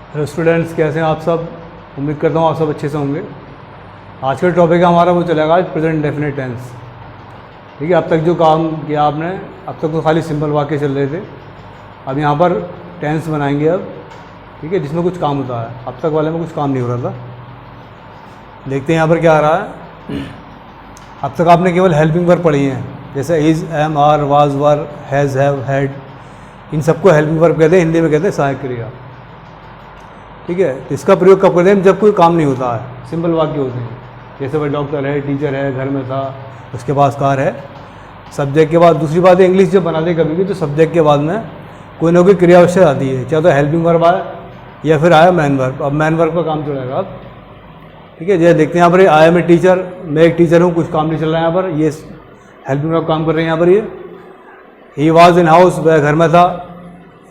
Hello students, कैसे हैं आप सब। उम्मीद करता हूँ आप सब अच्छे से होंगे। आज का टॉपिक हमारा वो चलेगा आज प्रेजेंट डेफिनेट टेंस। ठीक है, अब तक जो काम किया आपने, अब तक तो खाली सिंपल वाक्य चल रहे थे। अब यहाँ पर टेंस बनाएंगे अब, ठीक है, जिसमें कुछ काम होता है। अब तक वाले में कुछ काम नहीं हो रहा था। देखते हैं यहाँ पर क्या आ रहा है। अब तक आपने केवल हेल्पिंग वर्ब पढ़ी हैं, जैसे is, am, are, was, were, has, have, had. इन सबको हेल्पिंग वर्ब कहते हैं, हिंदी में कहते हैं सहायक क्रिया। ठीक है, तो इसका प्रयोग कब करते हैं? जब कोई काम नहीं होता है, सिंपल वाक्य होते हैं। जैसे वह डॉक्टर है, टीचर है, घर में था, उसके पास कार है। सब्जेक्ट के बाद दूसरी बात है, इंग्लिश जब बनाते कभी भी तो सब्जेक्ट के बाद में कोई ना कोई क्रिया अवश्य आती है, चाहे तो हेल्पिंग वर्ब आए या फिर आया मैन वर्ब। अब मैन वर्ब का काम चलेगा अब। ठीक है, जैसे देखते हैं यहाँ पर आई एम ए टीचर, मैं एक टीचर हूँ, कुछ काम नहीं चल रहा है यहाँ पर, ये हेल्पिंग वर्ब काम कर रहे हैं यहाँ पर। ये ही वॉज इन हाउस, वह घर में था,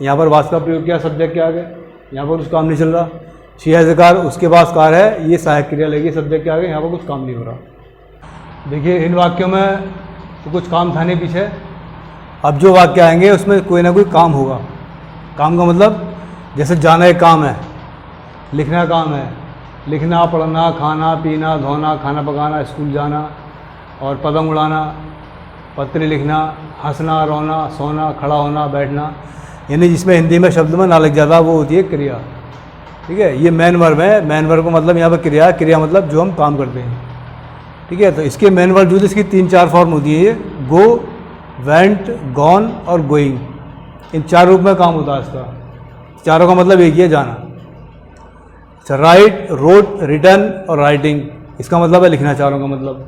यहाँ पर वाज का प्रयोग किया सब्जेक्ट के आगे, यहाँ पर कुछ काम नहीं चल रहा। शी हैज़ ए कार, उसके पास कार है, ये सहायक क्रिया लेगी सब्जेक्ट के आगे, यहाँ पर कुछ काम नहीं हो रहा। देखिए इन वाक्यों में तो कुछ काम था नहीं पीछे। अब जो वाक्य आएंगे उसमें कोई ना कोई काम होगा। काम का मतलब जैसे जाना एक काम है, लिखना काम है, लिखना, पढ़ना, खाना, पीना, धोना, खाना पकाना, स्कूल जाना और पतंग उड़ाना, पत्र लिखना, हंसना, रोना, सोना, खड़ा होना, बैठना, यानी जिसमें हिंदी में शब्द में ना लग जाता वो होती है क्रिया। ठीक है, ये मैन वर्ब है। मैन वर्ब का मतलब यहाँ पर क्रिया, क्रिया मतलब जो हम काम करते हैं। ठीक है, तो इसके मैन वर्ब जो इसकी 3-4 फॉर्म होती है, गो, वेंट, गॉन और गोइंग। इन 4 रूप में काम होता है इसका। चारों का मतलब एक ही है, जाना। अच्छा, राइट, रोट, रिटर्न और राइटिंग, इसका मतलब है लिखना, चारों का मतलब।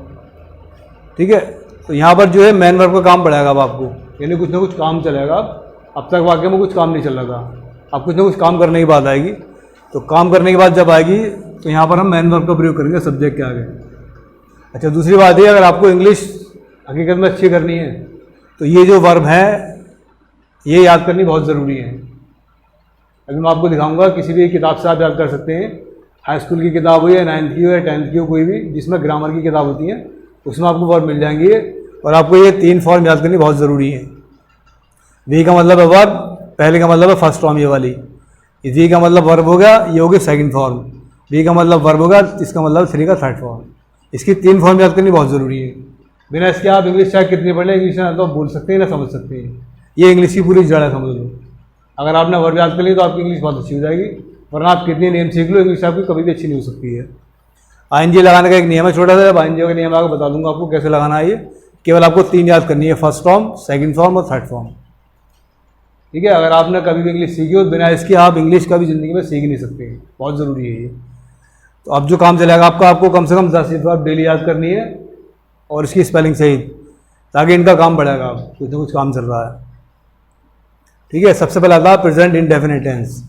ठीक है, तो यहाँ पर जो है मैन वर्ब का काम पड़ेगा अब आपको, यानी कुछ ना कुछ काम चलेगा। अब तक वाक्य में कुछ काम नहीं चल रहा था, अब कुछ ना कुछ काम करने की बात आएगी। तो काम करने के बाद जब आएगी तो यहाँ पर हम मैन वर्ब का प्रयोग करेंगे सब्जेक्ट के आगे। अच्छा, दूसरी बात है, अगर आपको इंग्लिश हकीकत में अच्छी करनी है तो ये जो वर्ब है ये याद करनी बहुत ज़रूरी है। अभी मैं आपको दिखाऊंगा, किसी भी किताब से आप याद कर सकते हैं। हाई स्कूल की किताब हो या 9th की हो या 10th की हो, कोई भी जिसमें ग्रामर की किताब होती है उसमें आपको वर्ब मिल जाएंगी। और आपको ये 3 फॉर्म याद करनी बहुत ज़रूरी है। वी का मतलब है वर्ब, पहले का मतलब है फर्स्ट फॉर्म ये वाली। वी का मतलब वर्ब हो गया, ये हो गया सेकंड फॉर्म। वी का मतलब वर्ब होगा, इसका मतलब 3 का थर्ड फॉर्म। इसकी 3 फॉर्म याद करनी बहुत ज़रूरी है। बिना इसके आप इंग्लिश चाहे कितनी पढ़ लें, इंग्लिश ना तो बोल सकते हैं ना समझ सकते हैं। ये इंग्लिश की पूरी जड़ है, समझ लो। अगर आपने वर्ब याद कर ली तो आपकी इंग्लिश बहुत अच्छी हो जाएगी, वरना आप कितने नियम सीख लो, इंग्लिश आपकी कभी भी अच्छी नहीं हो सकती है। आईएनजी लगाने का एक नियम है छोटा सा, अब आईएनजी का नियम आगे बता दूंगा आपको कैसे लगाना है। ये केवल आपको 3 याद करनी है, फर्स्ट फॉर्म, सेकंड फॉर्म और थर्ड फॉर्म। ठीक है, अगर आपने कभी भी इंग्लिश सीखी हो, बिना इसके आप इंग्लिश कभी ज़िंदगी में सीख नहीं सकते, बहुत ज़रूरी है ये। तो अब जो काम चलेगा आपको कम से कम 10 वर्ब डेली याद करनी है और इसकी स्पेलिंग सही, ताकि इनका काम बढ़ेगा। कुछ ना कुछ काम चल रहा है। ठीक है, सबसे पहले आता है प्रेजेंट इंडेफिनिट टेंस,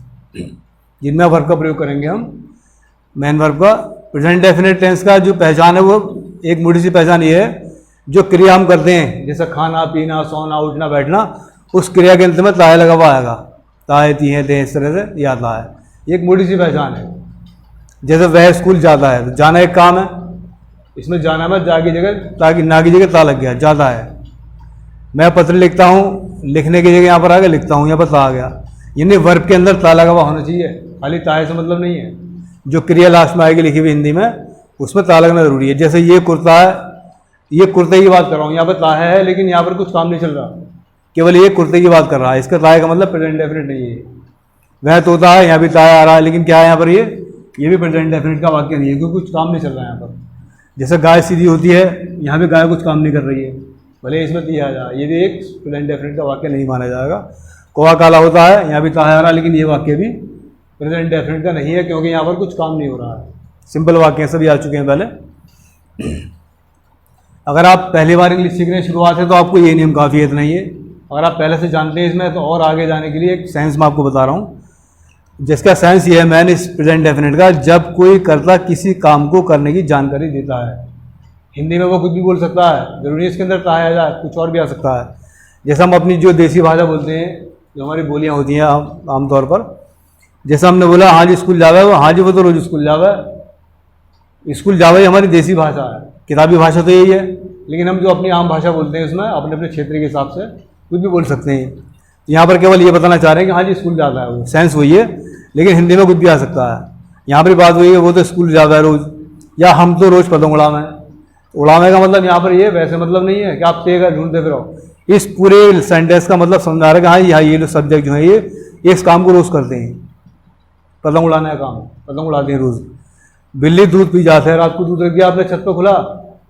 जिनमें वर्ब का प्रयोग करेंगे हम, मैन वर्ब का। प्रेजेंट डेफिनेट टेंस का जो पहचान है वो एक मोटी सी पहचान ये है, जो क्रिया हम करते हैं जैसे खाना, पीना, सोना, उठना, बैठना, उस क्रिया के अंत में ताए लगा हुआ आएगा। ताए, तीहे, ते, इस तरह से ये आता है। ये एक मोटी सी पहचान है। जैसे वह स्कूल जाता है, तो जाना एक काम है, इसमें जाना में जा की जगह ताकि ना की जगह ता लग गया, जाता है। मैं पत्र लिखता हूँ, लिखने की जगह यहाँ पर आ गया लिखता हूँ, यहाँ पर ता आ गया। यानी वर्ब के अंदर ता लगा हुआ होना चाहिए, खाली ताए से मतलब नहीं है। जो क्रिया लास्ट में आएगी लिखी हुई हिंदी में, उसमें ता लगना जरूरी है। जैसे ये कुर्ता है, ये कुर्ते की बात कर रहा हूँ, यहाँ पर ता है लेकिन यहाँ पर कुछ काम नहीं चल रहा, केवल ये कुर्ते की बात कर रहा है। इसका ताए का मतलब प्रेजेंट डेफिनेट नहीं है। वह तोता है, यहाँ भी ताया आ रहा है, लेकिन क्या है यहाँ पर ये भी प्रेजेंट डेफिनेट का वाक्य नहीं है, क्योंकि कुछ काम नहीं चल रहा है यहाँ पर। जैसे गाय सीधी होती है, यहाँ भी गाय कुछ काम नहीं कर रही है, भले इसमें तिया आ जाए, ये भी एक प्रेजेंट डेफिनेट का वाक्य नहीं माना जाएगा। कौवा काला होता है, यहाँ भी ताया आ रहा है, लेकिन ये वाक्य भी प्रेजेंट डेफिनेट का नहीं है, क्योंकि यहाँ पर कुछ काम नहीं हो रहा है। सिंपल वाक्य सभी आ चुके हैं पहले। अगर आप पहली बार इंग्लिश सीखने शुरुआत है तो आपको ये नियम काफ़ी है, इतना ही है। अगर आप पहले से जानते हैं इसमें, तो और आगे जाने के लिए एक सेंस मैं आपको बता रहा हूँ, जिसका सेंस ये है मैन इस प्रेजेंट डेफिनेट का, जब कोई कर्ता किसी काम को करने की जानकारी देता है। हिंदी में वो कुछ भी बोल सकता है, जरूरी है इसके अंदर ता आ जाए, कुछ और भी आ सकता है। जैसे हम अपनी जो देसी भाषा बोलते हैं, जो हमारी बोलियाँ होती हैं आमतौर पर, जैसे हमने बोला हाँ जी स्कूल जावे, वो हाँ जी वो तो रोज स्कूल जावे। स्कूल जावे हमारी देसी भाषा है, किताबी भाषा तो यही है, लेकिन हम जो अपनी आम भाषा बोलते हैं उसमें अपने अपने क्षेत्र के हिसाब से कुछ भी बोल सकते हैं। यहाँ पर केवल ये बताना चाह रहे हैं कि हाँ जी स्कूल जाता है, वो सेंस वही है। लेकिन हिंदी में कुछ भी आ सकता है। यहाँ पर बात हुई है वो तो स्कूल जाता है रोज़, या हम तो रोज़ पतंग उड़ावे हैं। उड़ावे का मतलब यहाँ पर ये वैसे मतलब नहीं है कि आप तेगा ढूंढते फिरो। इस पूरे सेंटेंस का मतलब समझा रहा है कि हाँ यहाँ ये जो सब्जेक्ट जो है ये इस काम को रोज़ करते हैं, पतंग उड़ाने का काम, पतंग उड़ाते हैं रोज़। बिल्ली दूध पी जाते हैं, रात को दूध रख दिया आपने छत पर खुला,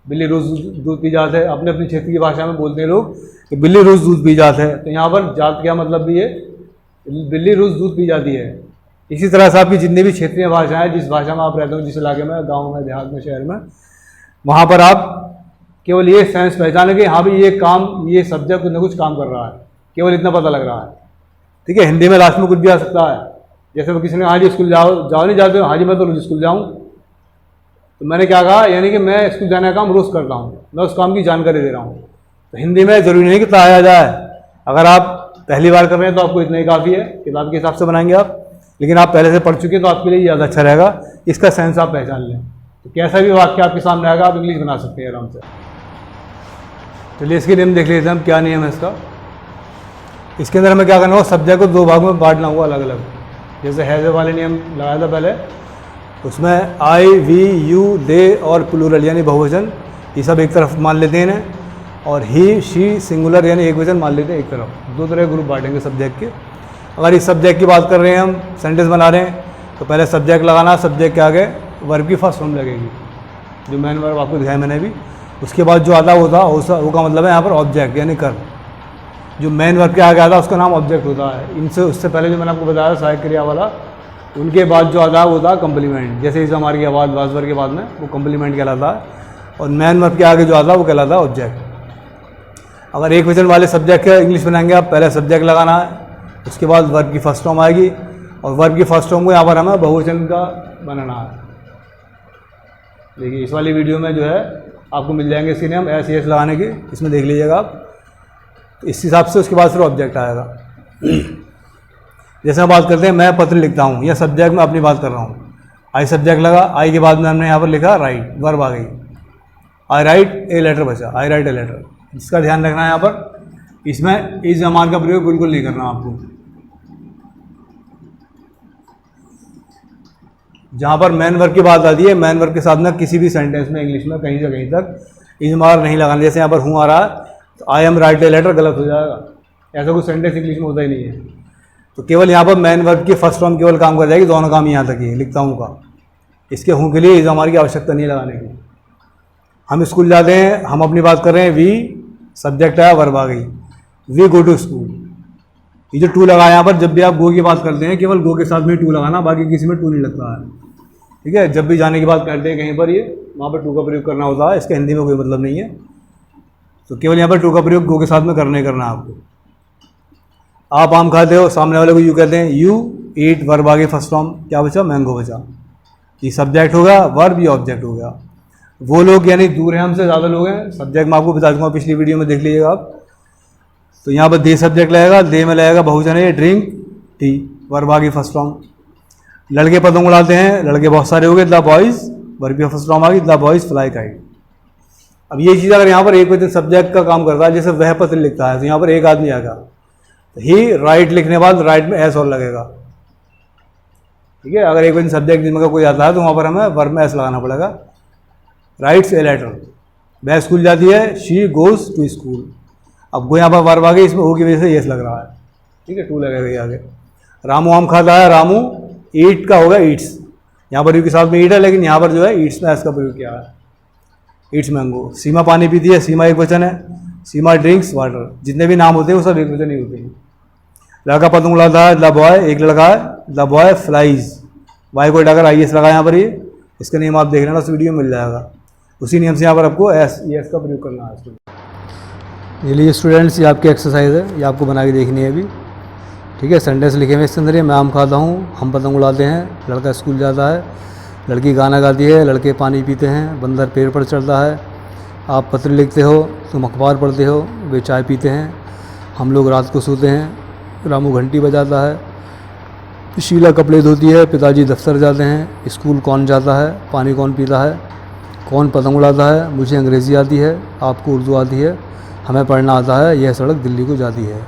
बिल्ली रोज़ दूध पी जाते हैं। अपने अपनी क्षेत्र की भाषा में बोलते हैं लोग कि बिल्ली रोज़ दूध पी जाते हैं। तो यहाँ पर जात क्या मतलब भी है, बिल्ली रोज़ दूध पी जाती है। इसी तरह से आपकी जितनी भी क्षेत्रीय भाषाएं, जिस भाषा में आप रहते हो, जिस इलाके में, गाँव में, देहात में, शहर में, वहाँ पर आप केवल ये सेंस पहचाने कि हाँ भाई ये काम, ये सब्जेक्ट कुछ न कुछ काम कर रहा है, केवल इतना पता लग रहा है। ठीक है, हिंदी में लास्ट में कुछ भी आ सकता है। जैसे वो किसी ने हाँ जी स्कूल जाओ नहीं जाते हो, हाँ जी मैं तो रोज स्कूल जाऊँ। तो मैंने क्या कहा, यानी कि मैं स्कूल जाने का काम रोज़ करता हूँ, मैं उस काम की जानकारी दे रहा हूँ। तो हिंदी में ज़रूरी नहीं कि ताया जाए। अगर आप पहली बार कर रहे हैं तो आपको इतना ही काफ़ी है, किताब के हिसाब से बनाएंगे आप। लेकिन आप पहले से पढ़ चुके हैं तो आपके लिए ज़्यादा अच्छा रहेगा, इसका सेंस आप पहचान लें। तो कैसा भी वाक्य आपके सामने आएगा आप इंग्लिश बना सकते हैं आराम से। चलिए इसके नियम देख लेते हैं हम, क्या नियम है इसका। इसके अंदर हमें क्या करना होगा, सब्जेक्ट को दो भागों में बांटना होगा अलग अलग। जैसे हैज़ वाले नियम लगाया था पहले, उसमें आई, वी, यू, दे और प्लूरल यानी बहुवचन, ये सब एक तरफ मान लेते हैं इन्हें, और ही, शी सिंगुलर यानी एक वचन मान लेते हैं एक तरफ। दो तरह के ग्रुप बांटेंगे सब्जेक्ट के। अगर इस सब्जेक्ट की बात कर रहे हैं, हम सेंटेंस बना रहे हैं, तो पहले सब्जेक्ट लगाना, सब्जेक्ट के आगे वर्ब की फर्स्ट फॉर्म लगेगी, जो मेन वर्ब आपको दिखाया मैंने भी। उसके बाद जो आता होता वो का मतलब है यहाँ पर ऑब्जेक्ट यानी कर्म। जो मेन वर्ब के आगे आता है उसका नाम ऑब्जेक्ट होता है। इनसे उससे पहले जो मैंने आपको बताया सहायक क्रिया वाला, उनके बाद जो आता है वो होता है कम्प्लीमेंट। जैसे इस हमारी आवाज़ वाजवर के बाद में वो कम्प्लीमेंट कहलाता है, और मेन वर्ब के आगे जो आता है वो कहलाता है ऑब्जेक्ट। अगर एक वचन वाले सब्जेक्ट का इंग्लिश बनाएंगे आप, पहले सब्जेक्ट लगाना है, उसके बाद वर्ब की फर्स्ट फॉर्म आएगी, और वर्ब की फर्स्ट फॉर्म को यहाँ पर हमें बहुवचन का बनाना है। देखिए इस वाली वीडियो में जो है आपको मिल जाएंगे इसके नियम एस एस लगाने के, इसमें देख लीजिएगा आप। तो इस हिसाब से उसके बाद फिर ऑब्जेक्ट आएगा। जैसे हम बात करते हैं, मैं पत्र लिखता हूँ, या सब्जेक्ट में अपनी बात कर रहा हूँ, आई सब्जेक्ट लगा, आई के बाद में हमने यहाँ पर लिखा राइट, वर्ब आ गई, आई राइट ए लेटर बचा, आई राइट ए लेटर। जिसका ध्यान रखना है यहाँ पर, इसमें इस जमान का प्रयोग बिल्कुल नहीं करना आपको। जहाँ पर मैन वर्ब की बात आती है, मैन वर्ब के साथ में किसी भी सेंटेंस में इंग्लिश में कहीं से कहीं तक इजमार नहीं लगाना। जैसे यहाँ पर हूँ आ रहा है तो I am write a letter गलत हो जाएगा, ऐसा कोई सेंटेंस इंग्लिश में होता ही नहीं है। तो केवल यहाँ पर मैन वर्ब की फर्स्ट फॉर्म केवल काम कर जाएगी, दोनों काम यहाँ तक ही लिखता हूँ का। इसके हूँ के लिए इजमार की आवश्यकता नहीं लगाने की। हम स्कूल जाते हैं, हम अपनी बात कर रहे हैं, वी सब्जेक्ट आया, वर्ब आ गई, वी गो टू स्कूल। ये जो टू लगा यहाँ पर, जब भी आप गो की बात करते हैं केवल गो के साथ में टू लगाना, बाकी किसी में टू नहीं लगता है। ठीक है, जब भी जाने की बात करते हैं कहीं पर, ये वहाँ पर टू का प्रयोग करना होता है, इसका हिंदी में कोई मतलब नहीं है। तो केवल यहाँ पर टू का प्रयोग गो के साथ में करना आपको। आप आम खाते हो, सामने वाले को यू कहते हैं, यू ईट, वर्ब आ गई फर्स्ट फॉर्म, क्या बचा, मैंगो बचा। ये सब्जेक्ट होगा, वर्ब ये ऑब्जेक्ट हो गया। वो लोग यानी दूर हैं हमसे, ज़्यादा लोग हैं, सब्जेक्ट मैं आपको बता दूँगा, पिछली वीडियो में देख लीजिएगा आप। तो यहाँ पर दे सब्जेक्ट लगेगा, दे में लगेगा बहुवचन है, ड्रिंक टी, वर्ब आ गई फर्स्ट फॉर्म। लड़के पतंग उड़ाते हैं, लड़के बहुत सारे हो गए, द बॉयज़, वर्ब की फर्स्ट फॉर्म आ गई, द बॉयज़ फ्लाई काइट। अब ये चीज़ अगर यहाँ पर एक वचन सब्जेक्ट का काम करता है, जैसे वह पत्र लिखता है, तो यहाँ पर एक आदमी आएगा, तो ही राइट लिखने के बाद राइट में एस और लगेगा। ठीक है, अगर एक वचन सब्जेक्ट जिनमें का कोई आता है तो वहाँ पर हमें वर्ब में एस लगाना पड़ेगा। राइट्स ए लेटर, वह स्कूल जाती है, शी गोज़ टू स्कूल। अब वो यहाँ पर वर्ब आ गई, इसमें हो की वजह से यस लग रहा है। ठीक है, टू लगेगा ये आगे। रामू आम खाता है, रामू ईट का होगा ईट्स, यहाँ पर यू के साथ में ईट है, लेकिन यहाँ पर जो है ईट्स में एस का प्रयोग किया है, ईट्स मैंगो। सीमा पानी पीती है, सीमा एक वचन है, सीमा ड्रिंक्स वाटर। जितने भी नाम होते हैं वो सब एक वचन ही होते हैं। लड़का पतंग उड़ाता है, द बॉय, एक लड़का है, द बॉय फ्लाइज, वाई को हटाकर आई एस लगा यहाँ पर। ये इसका नियम आप देख लेना, उस वीडियो में मिल जाएगा। उसी नियम से यहाँ पर आपको एस का प्रयोग करना है। ये लीजिए स्टूडेंट्स, ये आपकी एक्सरसाइज है, ये आपको बना के देखनी है अभी। ठीक है, सेंटेंस लिखे हुए इसके अंदर, ये मैं आम खाता हूँ, हम पतंग उड़ाते हैं, लड़का स्कूल जाता है, लड़की गाना गाती है, लड़के पानी पीते हैं, बंदर पेड़ पर चढ़ता है, आप पत्र लिखते हो, तुम अखबार पढ़ते हो, वे चाय पीते हैं, हम लोग रात को सोते हैं, रामू घंटी बजाता है, शीला कपड़े धोती है, पिताजी दफ्तर जाते हैं, स्कूल कौन जाता है, पानी कौन पीता है, कौन पतंग उड़ाता है, मुझे अंग्रेज़ी आती है, आपको उर्दू आती है, हमें पढ़ना आता है, यह सड़क दिल्ली को जाती है।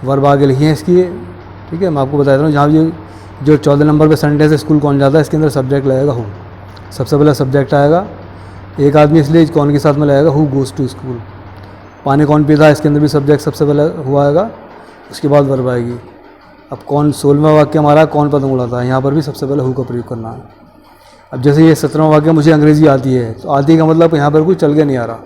वर्ब आगे लिखी है इसकी। ठीक है, मैं आपको बता देता हूँ, जहाँ ये जो 14 नंबर पे सेंटेंस स्कूल कौन जाता है, इसके अंदर सब्जेक्ट लगेगा हु। सबसे पहले सब्जेक्ट आएगा, एक आदमी इसलिए कौन के साथ में लगेगा हु गोज़ टू स्कूल। पानी कौन पीता है, इसके अंदर भी सब्जेक्ट सबसे पहले हुआ आएगा, उसके बाद वर्ब आएगी। अब कौन 16वां वाक्य हमारा कौन पतंग उड़ाता है, यहाँ पर भी सबसे पहले हु का प्रयोग करना है। अब जैसे ये 17वां वाक्य मुझे अंग्रेज़ी आती है, तो आती का मतलब यहाँ पर कोई चल के नहीं आ रहा।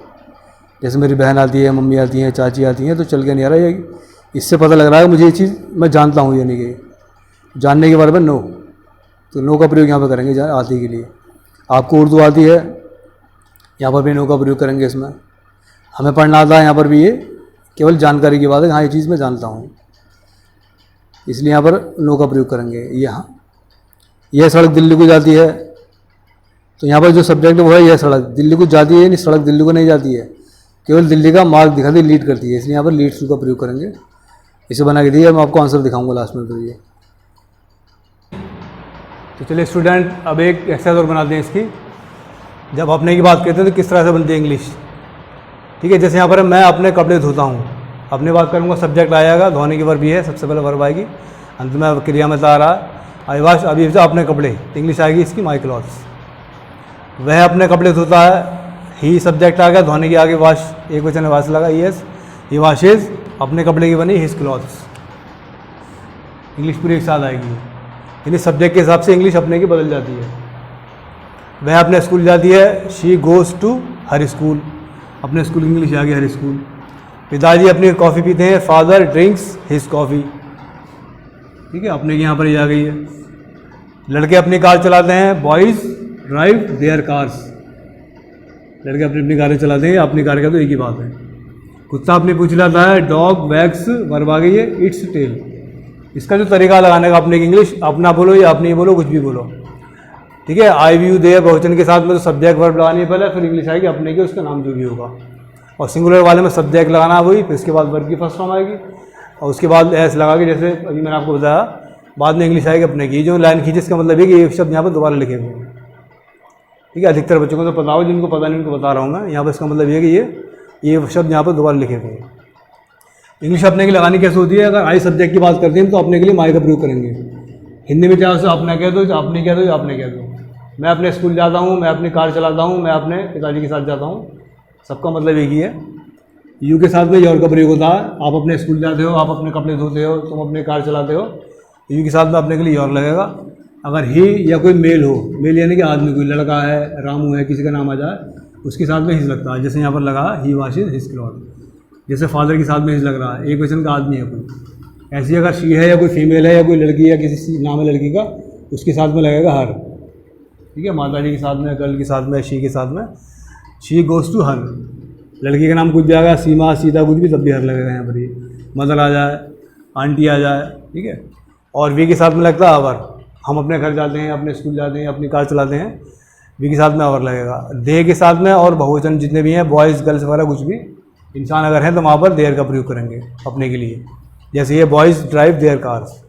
जैसे मेरी बहन आती है, मम्मी आती है, चाची आती हैं, तो चल के नहीं आ रहा। ये इससे पता लग रहा है मुझे ये चीज़ मैं जानता हूँ, यानी कि जानने के बारे में नो, तो नो का प्रयोग यहाँ पर करेंगे आती के लिए। आपको उर्दू आती है, यहाँ पर भी नो का प्रयोग करेंगे इसमें। हमें पढ़ना आता है, यहाँ पर भी ये केवल जानकारी की बात है, हाँ ये चीज़ मैं जानता हूँ, इसलिए यहाँ पर नो का प्रयोग करेंगे। यहाँ यह सड़क दिल्ली को जाती है, तो यहाँ पर जो सब्जेक्ट है वो है यह सड़क दिल्ली को जाती है, नहीं सड़क दिल्ली को नहीं जाती है, केवल दिल्ली का मार्ग दिखाती है, लीड करती है, इसलिए यहाँ पर लीड्स टू का प्रयोग करेंगे। इसे बना के दिया, मैं आपको आंसर दिखाऊंगा लास्ट में। तो ये तो चलिए स्टूडेंट, अब एक एक्सरसाइज और बनाते हैं इसकी। जब अपने की बात करते हैं तो किस तरह से बनती है इंग्लिश, ठीक है। जैसे यहाँ पर मैं अपने कपड़े धोता हूँ, अपने बात करूँगा, सब्जेक्ट आएगा, धोने की वर्ब भी है, सबसे पहले वर्ब आएगी, अंत में क्रिया में आ रहा है आई वॉश, अभी अपने कपड़े, इंग्लिश आएगी इसकी माई क्लॉथ्स। वह अपने कपड़े धोता है, ही सब्जेक्ट आ गया, धोने की आगे वॉश, एक वचन में वॉश लगा, यस ही वॉशेज, अपने कपड़े की बनी हिज क्लॉथ्स। इंग्लिश पूरी एक साथ आएगी, यानी सब्जेक्ट के हिसाब से इंग्लिश अपने की बदल जाती है। वह अपने स्कूल जाती है, she goes to her school, अपने स्कूल की इंग्लिश आ गई हर स्कूल। पिताजी अपनी कॉफ़ी पीते हैं, फादर ड्रिंक्स हिज कॉफ़ी, ठीक है, अपने की यहाँ पर ये आ गई है। लड़के अपनी कार चलाते हैं, बॉयज़ ड्राइव देयर कार्स, लड़के अपनी अपनी कारें चलाते हैं, अपनी कार का तो एक ही बात है। कुत्ता अपनी पूंछ लाता है, डॉग वैक्स, वर्ब आ गई है, इट्स टेल। इसका जो तरीका लगाने का, अपने की इंग्लिश अपना बोलो या अपनी बोलो, कुछ भी बोलो, ठीक है। आई वी यू दे बहुवचन के साथ में तो सब्जेक्ट वर्ब लगानी है पहले, फिर इंग्लिश आएगी अपने की, उसका नाम जो भी होगा। और सिंगुलर वाले में सब्जेक्ट लगाना वही, फिर उसके बाद वर्ब की फर्स्ट फॉर्म आएगी, और उसके बाद एस लगा के, जैसे अभी मैंने आपको बताया, बाद में इंग्लिश आएगी अपने की। जो लाइन खींचे इसका मतलब है कि ये शब्द यहाँ पर दोबारा लिखे हुए हैं, ठीक है। अधिकतर बच्चों को तो पता हो, जिनको पता नहीं उनको बता रहा हूँ मैं। यहाँ पर इसका मतलब ये है कि ये शब्द यहाँ पर दोबारा लिखे हुए हैं। इंग्लिश अपने की लगानी कैसे होती है, अगर आई सब्जेक्ट की बात करते हैं तो अपने के लिए माई का प्रयोग करेंगे। हिंदी में चाहे उसे अपना कह दो, अपनी कह दो या अपने कह दो। मैं अपने स्कूल जाता हूँ, मैं अपनी कार चलाता हूँ, मैं अपने पिताजी के साथ जाता हूँ, सबका मतलब एक ही है। यू के साथ में योर का प्रयोग होता है, आप अपने स्कूल जाते हो, आप अपने कपड़े धोते हो, तुम अपनी कार चलाते हो, यू के साथ में अपने के लिए योर लगेगा। अगर ही या कोई मेल हो, मेल यानी कि आदमी, कोई लड़का है, रामू है, किसी का नाम आ जाए, उसके साथ में हिज लगता है, जैसे यहाँ पर लगा ही वॉशेज हिज क्लॉथ। जैसे फादर के साथ में हिज लग रहा है, एक वचन का आदमी है कोई। ऐसी अगर शी है या कोई फीमेल है या कोई लड़की है, किसी नाम है लड़की का, उसके साथ में लगेगा हर, ठीक है। माता जी के साथ में, गर्ल के साथ में, शी के साथ में, शी गोज़ टू हर। लड़की का नाम कुछ भी आ गया, सीमा, सीता, कुछ भी, तब भी हर लगेगा यहाँ पर। ये मदर आ जाए, आंटी आ जाए, ठीक है। और वी के साथ में लगता है आवर, हम अपने घर जाते हैं, अपने स्कूल जाते हैं, अपनी कार चलाते हैं, वी के साथ में आवर लगेगा। दे के साथ में और बहुवचन जितने भी हैं, बॉयज़ गर्ल्स वगैरह कुछ भी, इंसान अगर हैं तो वहाँ पर देयर का प्रयोग करेंगे अपने के लिए। जैसे ये बॉयज़ ड्राइव देयर कार्स,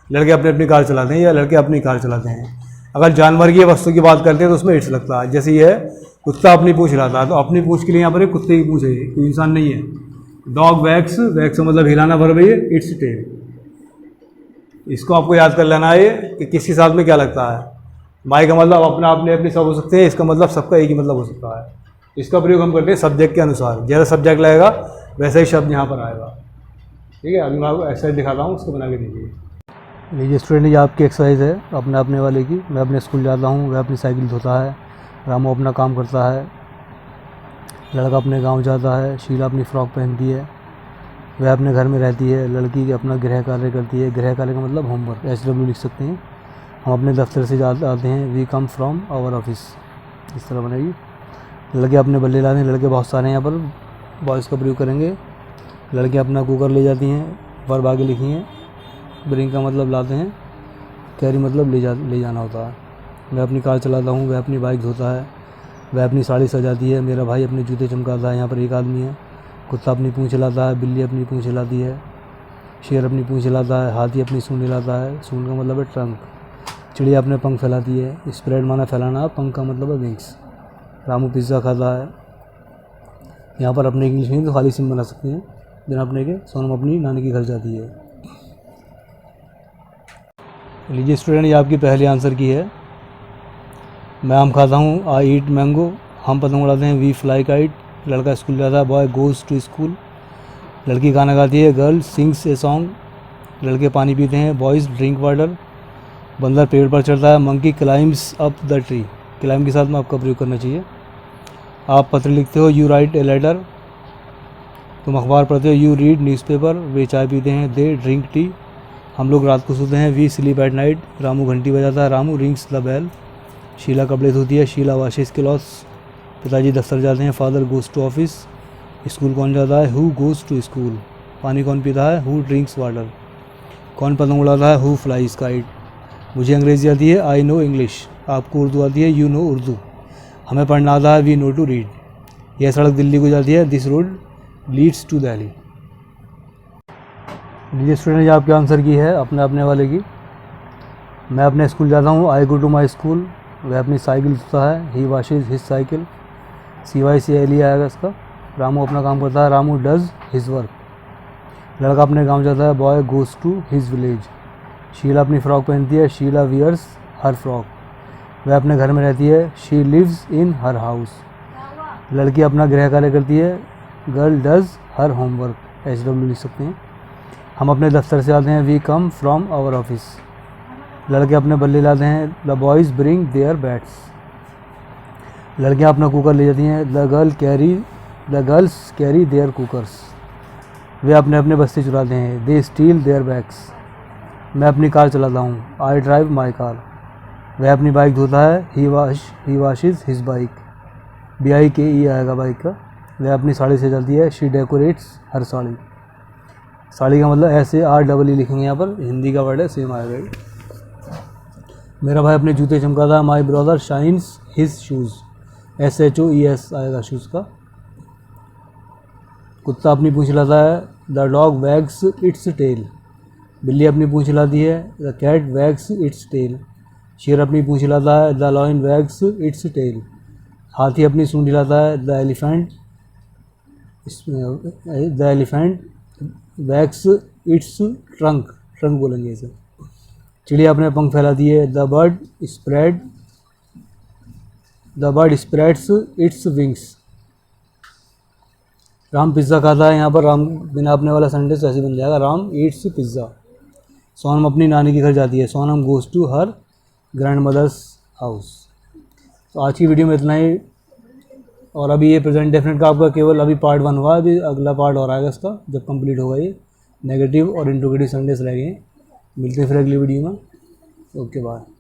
लड़के अपने अपनी कार चलाते हैं या लड़के अपनी कार चलाते हैं। अगर जानवर की वस्तु की बात करते हैं तो उसमें इट्स लगता है। जैसे ये कुत्ता अपनी पूंछ हिलाता है, तो अपनी पूंछ के लिए यहाँ पर एक कुत्ते की पूंछ है, कोई इंसान नहीं है। डॉग वैक्स, वैक्स मतलब हिलाना वर्ब है, इट्स टेल। इसको आपको याद कर लेना है कि किसके साथ में क्या लगता है। माई का मतलब अपना, अपने अपने सब हो सकते हैं, इसका मतलब सबका एक ही मतलब हो सकता है। इसका प्रयोग हम करते हैं सब्जेक्ट के अनुसार, जैसा सब्जेक्ट लगेगा वैसा ही शब्द यहाँ पर आएगा, ठीक है। अभी मैं आपको एक्सरसाइज दिखाता हूँ, उसको बना के दीजिए। ये स्टूडेंट, ये आपकी एक्सरसाइज है अपने अपने वाले की। मैं अपने स्कूल जाता हूँ, वह अपनी साइकिल धोता है, रामू अपना काम करता है, लड़का अपने गांव जाता है, शीला अपनी फ़्रॉक पहनती है, वह अपने घर में रहती है, लड़की अपना गृह कार्य करती है। गृह कार्य का मतलब होमवर्क, SW लिख सकते हैं। हम अपने दफ्तर से आते हैं, we come from our office, इस तरह बनेगी। लड़के अपने बल्ले लाते हैं, लड़के बहुत सारे हैं, यहाँ पर बॉयज़ का प्रयोग करेंगे। लड़के अपना कुकर ले जाती हैं, वर्ब आगे लिखी हैं। ब्रिंग का मतलब लाते हैं, कैरी मतलब ले जाना होता है। मैं अपनी कार चलाता हूँ, वह अपनी बाइक धोता है, वह अपनी साड़ी सजाती है, मेरा भाई अपने जूते चमकाता है, यहाँ पर एक आदमी है। कुत्ता अपनी पूंछ हिलाता है, बिल्ली अपनी पूंछ हिलाती है, शेर अपनी पूंछ हिलाता है, हाथी अपनी सूंड हिलाता है, सूंड का मतलब है ट्रंक। चिड़िया अपने पंख फैलाती है, स्प्रेड माना फैलाना, पंख का मतलब है विंग्स। रामू पिज़्ज़ा खाता है। यहाँ पर अपने इंग्लिश में तो खाली सिम बना सकते हैं बिना अपने के। सोनम अपनी नानी के घर जाती है। लीजिए स्टूडेंट, ये आपकी पहली आंसर की है। मैं आम खाता हूँ, आई ईट मैंगो। हम पतंग उड़ाते हैं, वी फ्लाई काइट। लड़का स्कूल जाता है, बॉय गोज़ टू स्कूल। लड़की गाना गाती है, गर्ल सिंग्स ए सॉन्ग। लड़के पानी पीते हैं, बॉयज़ ड्रिंक वाटर। बंदर पेड़ पर चढ़ता है, monkey climbs up the tree. Climb के साथ में आपका प्रयोग करना चाहिए। आप पत्र लिखते हो, यू राइट ए लेटर। तुम अखबार पढ़ते हो, यू रीड न्यूज़पेपर। वे चाय पीते हैं, दे ड्रिंक टी। हम लोग रात को सोते हैं, we sleep at night. Ramu घंटी बजाता है, Ramu rings the bell. Sheela कपड़े धोती है, शीला वॉशेस क्लॉथ्स। पिताजी दफ्तर जाते हैं, father goes to office. School कौन जाता है, हु गोज़ टू स्कूल। पानी कौन पीता है, हु ड्रिंक्स वाटर। कौन पतंग उड़ाता है, हु फ्लाइज काइट। मुझे अंग्रेज़ी आती है, आई नो इंग्लिश। आपको उर्दू आती है, यू नो उर्दू। हमें पढ़ना आता है, वी नो टू रीड। यह सड़क दिल्ली को जाती है, this road leads to Delhi. लीजिए स्टूडेंट, ये आपके आंसर की है, अपने अपने वाले की। मैं अपने स्कूल जाता हूँ, आई गो टू माई स्कूल। वह अपनी साइकिल धोता है, ही वॉशेज हिज साइकिल। CYCLE आएगा इसका। रामू अपना काम करता है, रामू डज हिज वर्क। लड़का अपने गांव जाता है, boy goes to his village. Sheela अपनी फ़्रॉक पहनती है, शीला वियर्स हर फ्रॉक। वह अपने घर में रहती है, she lives in her house. लड़की अपना गृह कार्य करती है, girl does her homework. HW लिख सकते हैं। हम अपने दफ्तर से आते हैं, we come from our office. लड़के अपने बल्ले लाते हैं, the boys bring their bats. लड़कियां अपना कुकर ले जाती हैं, the girls carry their cookers. वे अपने अपने बस्ते चुराते हैं, दे स्टील देयर बैग्स। मैं अपनी कार चलाता हूँ, आई ड्राइव माई कार। वह अपनी बाइक धोता है, ही वॉशेज हिज बाइक। BIKE आएगा बाइक का। वह अपनी साड़ी से चलती है, शी डेकोरेट्स हर साड़ी। साड़ी का मतलब SAREE लिखेंगे यहाँ पर, हिंदी का वर्ड है, सेम आएगा। मेरा भाई अपने जूते चमकाता है, my brother shines his shoes. SHOES आएगा शूज़ का। कुत्ता अपनी पूंछ हिलाता है, the dog wags its tail. बिल्ली अपनी पूंछ हिलाती है, the cat wags its tail. शेर अपनी पूंछ हिलाता है, the lion wags its tail. हाथी अपनी सूंड हिलाता है, the elephant wags its trunk. Trunk बोलेंगे इसे। चिड़िया अपने पंख फैलाती है, the bird spreads its wings. Ram pizza खाता है, यहाँ पर राम बिना अपने वाला सेंटेंस ऐसे बन जाएगा, राम ईट्स पिज़्ज़ा। सोनम अपनी नानी के घर जाती है, Sonam goes to her grandmother's house. तो आज की वीडियो में इतना ही। और अभी ये प्रेजेंट डेफिनेट का आपका केवल अभी पार्ट 1 हुआ, अभी अगला पार्ट और आएगा इसका जब कंप्लीट होगा। ये नेगेटिव और इंट्रोगेटिव सेंटेंस रह गए। मिलते हैं फिर अगली वीडियो में। Okay bye.